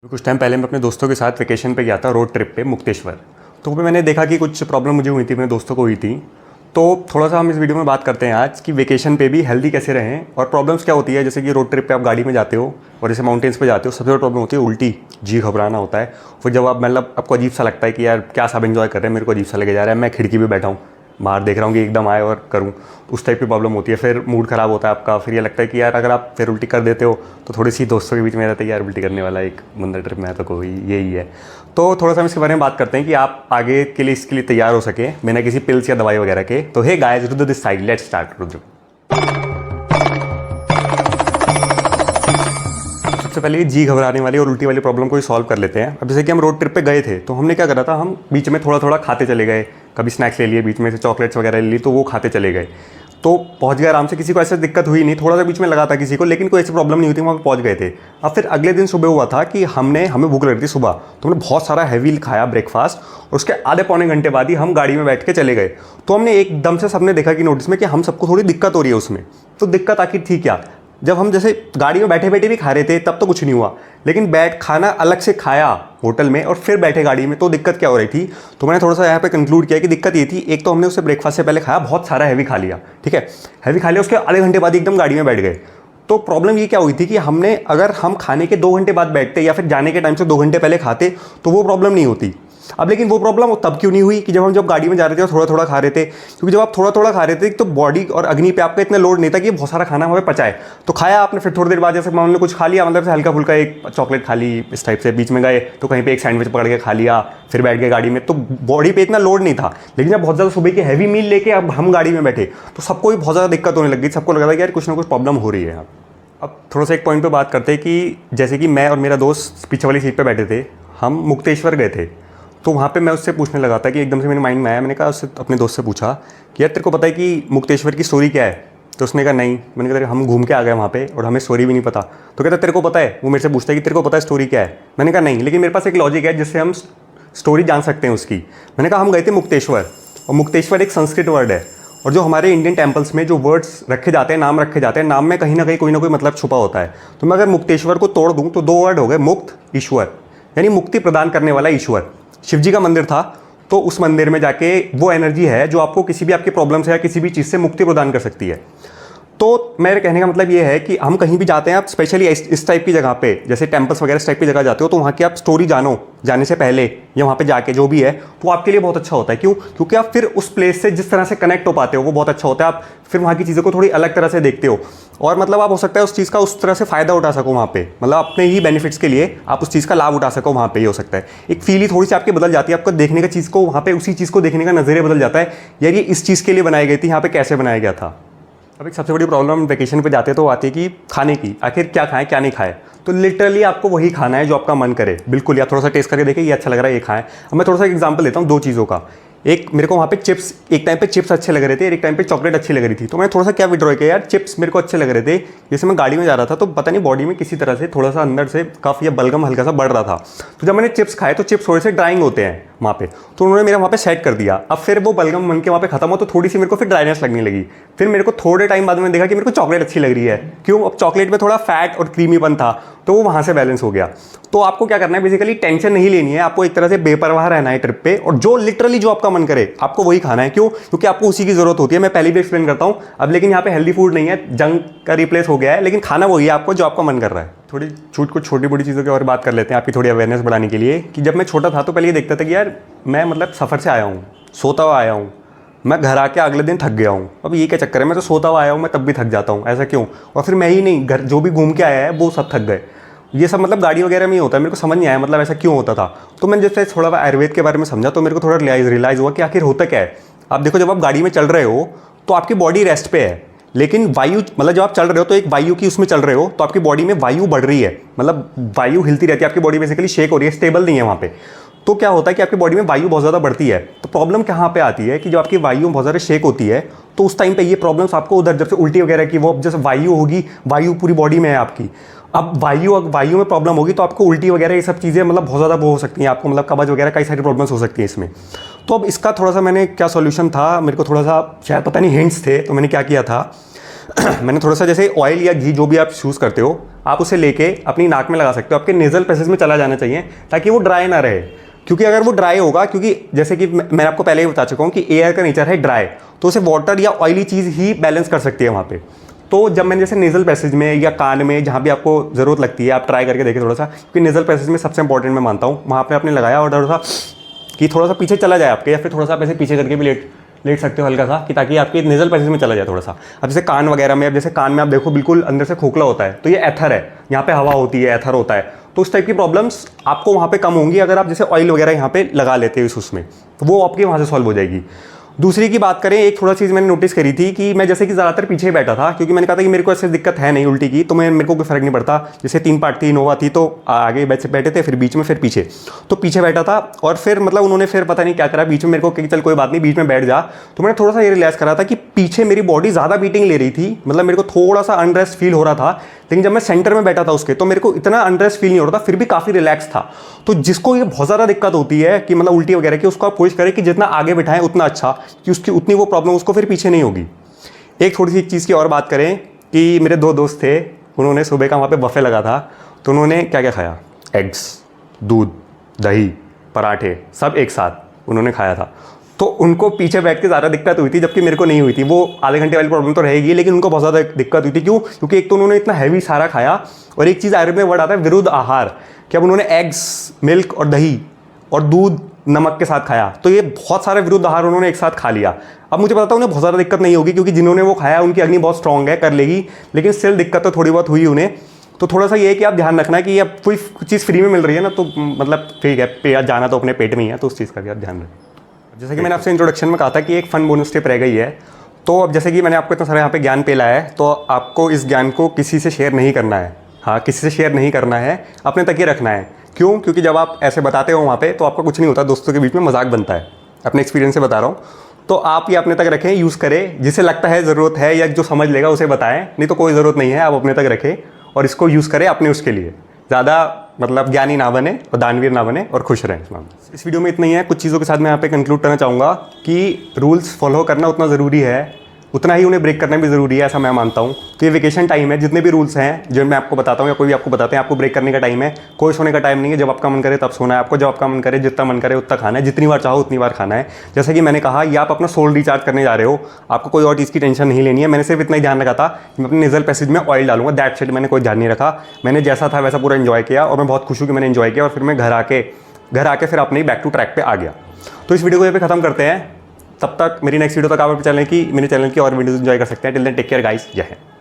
कुछ टाइम पहले मैं अपने दोस्तों के साथ वेकेशन पे गया था, रोड ट्रिप पे मुक्तेश्वर। तो वहाँ पे मैंने देखा कि कुछ प्रॉब्लम मुझे हुई थी, मेरे दोस्तों को हुई थी। तो थोड़ा सा हम इस वीडियो में बात करते हैं आज कि वेकेशन पे भी हेल्दी कैसे रहें और प्रॉब्लम्स क्या होती है। जैसे कि रोड ट्रिप पे आप गाड़ी में जाते हो और जैसे माउंटेन्स पे जाते हो, सबसे बड़ी प्रॉब्लम होती है उल्टी, जी घबराना होता है। फिर जब आप मतलब आपको अजीब सा लगता है कि यार क्या सब एंजॉय कर रहे हैं, मेरे को अजीब सा लगे जा रहा है, मैं खिड़की पे बैठा हूँ, बाहर देख रहा हूँ कि एकदम आए और करूँ, उस टाइप की प्रॉब्लम होती है। फिर मूड ख़राब होता है आपका। फिर ये लगता है कि यार अगर आप फिर उल्टी कर देते हो तो थोड़ी सी दोस्तों के बीच में रहता है यार उल्टी करने वाला एक बंदा ट्रिप में है तो कोई यही है। तो थोड़ा सा हम इसके बारे में बात करते हैं कि आप आगे के लिए इसके लिए तैयार हो सके बिना किसी पिल्स या दवाई वगैरह के। तो hey guys, Rudra this side, let's start. Rudra, सबसे पहले जी घबराने वाली और उल्टी वाली प्रॉब्लम को ही सॉल्व कर लेते हैं। अब जैसे कि हम रोड ट्रिप पे गए थे तो हमने क्या करा था, हम बीच में थोड़ा थोड़ा खाते चले गए, कभी स्नैक्स ले लिए, बीच में से चॉकलेट्स वगैरह ले ली, तो वो खाते चले गए। तो पहुंच गए आराम से, किसी को ऐसे दिक्कत हुई नहीं। थोड़ा सा बीच में लगा था किसी को, लेकिन कोई ऐसी प्रॉब्लम नहीं हुई थी, वहाँ पे पहुंच गए थे। अब फिर अगले दिन सुबह हुआ था कि हमें भूख लग रही थी सुबह, तो हमने बहुत सारा हैवी खाया ब्रेकफास्ट, और उसके आधे पौने घंटे बाद ही हम गाड़ी में बैठ के चले गए। तो हमने एकदम से सबने देखा कि नोटिस में कि हम सबको थोड़ी दिक्कत हो रही है उसमें। तो दिक्कत आखिर थी क्या? जब हम जैसे गाड़ी में बैठे बैठे भी खा रहे थे तब तो कुछ नहीं हुआ, लेकिन बैठ खाना अलग से खाया होटल में और फिर बैठे गाड़ी में, तो दिक्कत क्या हो रही थी। तो मैंने थोड़ा सा यहाँ पे कंक्लूड किया कि दिक्कत ये थी, एक तो हमने उससे ब्रेकफास्ट से पहले खाया बहुत सारा हैवी खा लिया, ठीक है, हैवी खा लिया, उसके आधे घंटे बाद एकदम गाड़ी में बैठ गए। तो प्रॉब्लम ये क्या हुई थी कि हमने अगर हम खाने के 2 घंटे बाद बैठते या फिर जाने के टाइम से 2 घंटे पहले खाते तो वो प्रॉब्लम नहीं होती। अब लेकिन वो प्रॉब्लम तब क्यों नहीं हुई कि जब गाड़ी में जा रहे थे और थोड़ा थोड़ा खा रहे थे, क्योंकि जब आप थोड़ा थोड़ा खा रहे थे तो बॉडी और अग्नि पे आपका इतना लोड नहीं था कि बहुत सारा खाना वहाँ पे पचाए। तो खाया आपने, फिर थोड़ी देर बाद जैसे मान लो कुछ खा लिया, मतलब से हल्का फुल्का एक चॉकलेट खा ली, इस टाइप से बीच में गए तो कहीं पे एक सैंडविच पकड़ के खा लिया, फिर बैठ गए गाड़ी में, तो बॉडी पे इतना लोड नहीं था। लेकिन जब बहुत ज़्यादा सुबह की हैवी मील लेके अब हम गाड़ी में बैठे तो सबको भी बहुत ज़्यादा दिक्कत होने लगी। सबको लग रहा था कि यार कुछ ना कुछ प्रॉब्लम हो रही है। अब थोड़ा सा एक पॉइंट पे बात करते हैं कि जैसे कि मैं और मेरा दोस्त पीछे वाली सीट पे बैठे थे, हम मुक्तेश्वर गए थे। तो वहाँ पे मैं उससे पूछने लगा था कि एकदम से मेरे माइंड में आया, मैंने कहा उससे, अपने दोस्त से पूछा कि यार तेरे को पता है कि मुक्तेश्वर की स्टोरी क्या है? तो उसने कहा नहीं। मैंने कहा हम घूम के आ गए वहाँ पे और हमें स्टोरी भी नहीं पता। तो कहता तेरे को पता है? वो मेरे से पूछता है कि तेरे को पता है स्टोरी क्या है? मैंने कहा नहीं, लेकिन मेरे पास एक लॉजिक है जिससे हम स्टोरी जान सकते हैं उसकी। मैंने कहा हम गए थे मुक्तेश्वर, और मुक्तेश्वर एक संस्कृत वर्ड है, और जो हमारे इंडियन टेम्पल्स में जो वर्ड्स रखे जाते हैं, नाम रखे जाते हैं, नाम में कहीं ना कहीं कोई ना कोई मतलब छुपा होता है। तो मैं अगर मुक्तेश्वर को तोड़ दूँ तो 2 वर्ड हो गए, मुक्त ईश्वर, यानी मुक्ति प्रदान करने वाला ईश्वर। शिव जी का मंदिर था, तो उस मंदिर में जाके वो एनर्जी है जो आपको किसी भी आपकी प्रॉब्लम से या किसी भी चीज़ से मुक्ति प्रदान कर सकती है। तो मेरे कहने का मतलब ये है कि हम कहीं भी जाते हैं, आप स्पेशली इस टाइप की जगह पे, जैसे टेम्पल्स वगैरह इस टाइप की जगह जाते हो, तो वहाँ की आप स्टोरी जानो जाने से पहले या वहाँ पे जाके जो भी है, तो आपके लिए बहुत अच्छा होता है। क्यों? क्योंकि आप फिर उस प्लेस से जिस तरह से कनेक्ट हो पाते हो वो बहुत अच्छा होता है। आप फिर वहाँ की चीज़ों को थोड़ी अलग तरह से देखते हो, और मतलब आप हो सकता है उस चीज़ का उस तरह से फ़ायदा उठा सको वहाँ पे, मतलब अपने ही बेनिफिट्स के लिए आप उस चीज़ का लाभ उठा सको वहाँ पे। ही हो सकता है एक फील ही थोड़ी सी आपकी बदल जाती है, आपको देखने का चीज़ को वहाँ पे, उसी चीज़ को देखने का नज़रिया बदल जाता है, यार ये इस चीज़ के लिए बनाई गई थी, यहाँ पे कैसे बनाया गया था। अब एक सबसे बड़ी प्रॉब्लम वेकेशन पे जाते तो आती है कि खाने की, आखिर क्या खाएं क्या नहीं खाएं। तो लिटरली आपको वही खाना है जो आपका मन करे, बिल्कुल, या थोड़ा सा टेस्ट करके देखें ये अच्छा लग रहा है ये खाएं। अब मैं थोड़ा सा एग्जांपल देता हूँ 2 चीज़ों का। एक, मेरे को वहाँ पे चिप्स, एक टाइम पे चिप्स अच्छे लग रहे थे, एक टाइम पे चॉकलेट अच्छी लग रही थी। तो मैंने थोड़ा सा क्या विड्रॉ किया, यार चिप्स मेरे को अच्छे लग रहे थे, जैसे मैं गाड़ी में जा रहा था तो पता नहीं बॉडी में किसी तरह से थोड़ा सा अंदर से कफ या बलगम हल्का सा बढ़ रहा था। तो जब मैंने चिप्स खाए तो चिप्स थोड़े से ड्राइंग होते हैं वहाँ पे, तो उन्होंने मेरे वहाँ पे सेट कर दिया। अब फिर वो बलगम बन के वहाँ पे खत्म हो तो थोड़ी सी मेरे को फिर ड्राइनेस लगने लगी। फिर मेरे को थोड़े टाइम बाद मैंने देखा कि मेरे को चॉकलेट अच्छी लग रही है। क्यों? अब चॉकलेट में थोड़ा फैट और क्रीमीपन था, तो वो वहाँ से बैलेंस हो गया। तो आपको क्या करना है, बेसिकली टेंशन नहीं लेनी है, आपको एक तरह से बेपरवाह रहना है ट्रिप पे, और जो लिटरली जो आपका मन करे आपको वही खाना है। क्यों? क्योंकि आपको उसी की जरूरत होती है। मैं पहले भी एक्सप्लेन करता हूँ अब, लेकिन यहाँ पे हेल्दी फूड नहीं है, जंक का रिप्लेस हो गया है, लेकिन खाना वही है आपको जो आपका मन कर रहा है। थोड़ी कुछ छोटी मोटी चीज़ों की और बात कर लेते हैं आपकी थोड़ी अवेयरनेस बढ़ाने के लिए, कि जब मैं छोटा था तो पहले ये देखता था कि यार मैं मतलब सफ़र से आया हूँ, सोता हुआ आया हूँ, मैं घर आके अगले दिन थक गया हूँ। अब ये क्या चक्कर है, मैं तो सोता हुआ आया हूँ, मैं तब भी थक जाता हूँ, ऐसा क्यों? और फिर मैं ही नहीं, घर जो भी घूम के आया है वो सब थक गए। ये सब मतलब गाड़ी वगैरह में ही होता है। मेरे को समझ नहीं आया मतलब ऐसा क्यों होता था। तो मैंने जैसे थोड़ा आयुर्वेद के बारे में समझा तो मेरे को थोड़ा रियलाइज़ हुआ कि आखिर होता क्या है। आप देखो, जब आप गाड़ी में चल रहे हो तो आपकी बॉडी रेस्ट पे है, लेकिन वायु, मतलब जब आप चल रहे हो तो एक वायु की उसमें चल रहे हो तो आपकी बॉडी में वायु बढ़ रही है, मतलब वायु हिलती रहती है, आपकी बॉडी बेसिकली शेक हो रही है, स्टेबल नहीं है वहाँ पे। तो क्या होता है कि आपकी बॉडी में वायु बहुत ज़्यादा बढ़ती है। तो प्रॉब्लम कहाँ पे आती है कि जब आपकी वायु बहुत ज़्यादा शेक होती है तो उस टाइम पे ये प्रॉब्लम्स आपको उधर, जब से उल्टी वगैरह की, वो जैसे वायु होगी, वायु पूरी बॉडी में है आपकी, अब वायु में प्रॉब्लम होगी तो आपको उल्टी वगैरह ये सब चीज़ें मतलब बहुत ज़्यादा वो हो सकती हैं, आपको मतलब कब्ज वगैरह कई सारी प्रॉब्लम्स हो सकती हैं इसमें। तो अब इसका थोड़ा सा मैंने क्या सॉल्यूशन था, मेरे को थोड़ा सा शायद पता नहीं हिंट्स थे, तो मैंने क्या किया था मैंने थोड़ा सा जैसे ऑयल या घी जो भी आप चूज़ करते हो, आप उसे लेके अपनी नाक में लगा सकते हो, आपके नेजल पैसेज में चला जाना चाहिए ताकि वो ड्राई ना रहे। क्योंकि अगर वो ड्राई होगा, क्योंकि जैसे कि मैं आपको पहले ही बता चुका हूँ कि एयर का नेचर है ड्राई, तो उसे वाटर या ऑयली चीज़ ही बैलेंस कर सकती है वहाँ पे। तो जब मैंने जैसे नेजल पैसेज में या कान में जहाँ भी आपको ज़रूरत लगती है, आप ट्राई करके देखें थोड़ा सा, क्योंकि नेजल पैसेज में सबसे इंपॉर्टेंट मैं मानता हूँ, वहाँ पे आपने लगाया और थोड़ा सा कि थोड़ा सा पीछे चला जाए आपके, या फिर थोड़ा सा आप ऐसे पीछे करके भी लेट सकते हो हल्का सा, कि ताकि आपके नेजल पैसेज में चला जाए थोड़ा सा। अब जैसे कान वगैरह में, अब जैसे कान में आप देखो बिल्कुल अंदर से खोखला होता है, तो ये एथर है, यहाँ पे हवा होती है, एथर होता है, तो उस टाइप की प्रॉब्लम्स आपको वहाँ पे कम होंगी अगर आप जैसे ऑयल वगैरह यहाँ पे लगा लेते हो उसमें, तो वो आपके वहाँ से सॉल्व हो जाएगी। दूसरी की बात करें, एक थोड़ा चीज़ मैंने नोटिस करी थी कि मैं जैसे कि ज़्यादातर पीछे बैठा था, क्योंकि मैंने कहा था कि मेरे को ऐसे दिक्कत है नहीं उल्टी की, तो मेरे को कोई फ़र्क नहीं पड़ता। जैसे 3 पार्ट थी, इनोवा थी, तो आगे बैठे थे, फिर बीच में, फिर पीछे, तो पीछे बैठा था। और फिर मतलब उन्होंने फिर पता नहीं क्या करा बीच में मेरे को कि चल कोई बात नहीं, बीच में बैठ जा। तो मैंने थोड़ा सा ये रियलाइज़ करा था कि पीछे मेरी बॉडी ज़्यादा बीटिंग ले रही थी, मतलब मेरे को थोड़ा सा अनरेस्ट फील हो रहा था। लेकिन जब मैं सेंटर में बैठा था उसके, तो मेरे को इतना अनरेस्ट फील नहीं हो रहा था, फिर भी काफ़ी रिलैक्स था। तो जिसको ये बहुत ज़्यादा दिक्कत होती है कि मतलब उल्टी वगैरह की, उसको आप कोशिश करें कि जितना आगे बैठाएं उतना अच्छा, कि उसकी उतनी वो प्रॉब्लम उसको फिर पीछे नहीं होगी। एक थोड़ी सी चीज़ की और बात करें कि मेरे 2 दोस्त थे, उन्होंने सुबह का वहाँ पे बफे लगा था, तो उन्होंने क्या क्या खाया, एग्स, दूध, दही, पराठे, सब एक साथ उन्होंने खाया था। तो उनको पीछे बैठ के ज़्यादा दिक्कत हुई थी, जबकि मेरे को नहीं हुई थी। वो आधे घंटे वाली प्रॉब्लम तो रहेगी, लेकिन उनको बहुत ज़्यादा दिक्कत हुई थी। क्यों? क्योंकि एक तो उन्होंने इतना हैवी सारा खाया, और एक चीज़ आयुर्वेद में वर्ड आता है विरुद्ध आहार, कि अब उन्होंने एग्स, मिल्क और दही और दूध नमक के साथ खाया, तो ये बहुत सारे विरुद्ध आहार उन्होंने एक साथ खा लिया। अब मुझे पता था उन्हें बहुत ज़्यादा दिक्कत नहीं होगी, क्योंकि जिन्होंने वो खाया उनकी अग्नि बहुत स्ट्रॉन्ग है, कर लेगी, लेकिन स्टिल दिक्कत तो थोड़ी बहुत हुई उन्हें। तो थोड़ा सा ये है कि आप ध्यान रखना कि अब कोई चीज़ फ्री में मिल रही है ना, तो मतलब ठीक है, पे जाना तो अपने पेट में ही है, तो उस चीज़ का भी आप ध्यान रखें। जैसे कि मैंने आपसे इंट्रोडक्शन में कहा था कि एक फन बोनस टिप रह गई है। तो अब जैसे कि मैंने आपको इतना सारा यहाँ पे ज्ञान पेला है, तो आपको इस ज्ञान को किसी से शेयर नहीं करना है। हाँ, किसी से शेयर नहीं करना है, अपने तक ही रखना है। क्यों? क्योंकि जब आप ऐसे बताते हो वहाँ पे, तो आपका कुछ नहीं होता, दोस्तों के बीच में मजाक बनता है। अपने एक्सपीरियंस से बता रहा हूँ। तो आप ये अपने तक रखें, यूज़ करें, जिसे लगता है ज़रूरत है या जो समझ लेगा उसे बताएं, नहीं तो कोई ज़रूरत नहीं है, आप अपने तक रखें और इसको यूज़ करें अपने उसके लिए। ज़्यादा मतलब ज्ञानी ना बने और दानवीर ना बने, और खुश रहें। इस वीडियो में इतना ही है। कुछ चीज़ों के साथ मैं यहाँ पे कंक्लूड करना चाहूँगा कि रूल्स फॉलो करना उतना ज़रूरी है, उतना ही उन्हें ब्रेक करना भी ज़रूरी है, ऐसा मैं मानता हूँ। तो ये वेकेशन टाइम है, जितने भी रूल्स हैं जो मैं आपको बताता हूँ या कोई भी आपको बताते हैं, आपको ब्रेक करने का टाइम है। कोई सोने का टाइम नहीं है, जब आपका मन करे तब सोना है आपको, जब आपका मन करे, जितना मन करे उतना खाना है, जितनी बार चाहो उतनी बार खाना है। जैसे कि मैंने कहा, ये आप अपना सोल रिचार्ज करने जा रहे हो, आपको कोई और चीज़ की टेंशन नहीं लेनी है। मैंने सिर्फ इतना ही ध्यान रखा था कि मैं अपने नेजल पैसेज में ऑयल डालूंगा, दैट सेट। मैंने कोई ध्यान नहीं रखा, मैंने जैसा था वैसा पूरा एंजॉय किया, और मैं बहुत खुश हूँ कि मैंने एंजॉय किया। और फिर मैं घर आके फिर अपने बैक टू ट्रैक पे आ गया। तो इस वीडियो को यहाँ पे ख़त्म करते हैं। तब तक मेरी नेक्स्ट वीडियो तक आप मेरे चैनल की और वीडियोज़ एंजॉय कर सकते हैं। Till then take care guys, जय हिंद।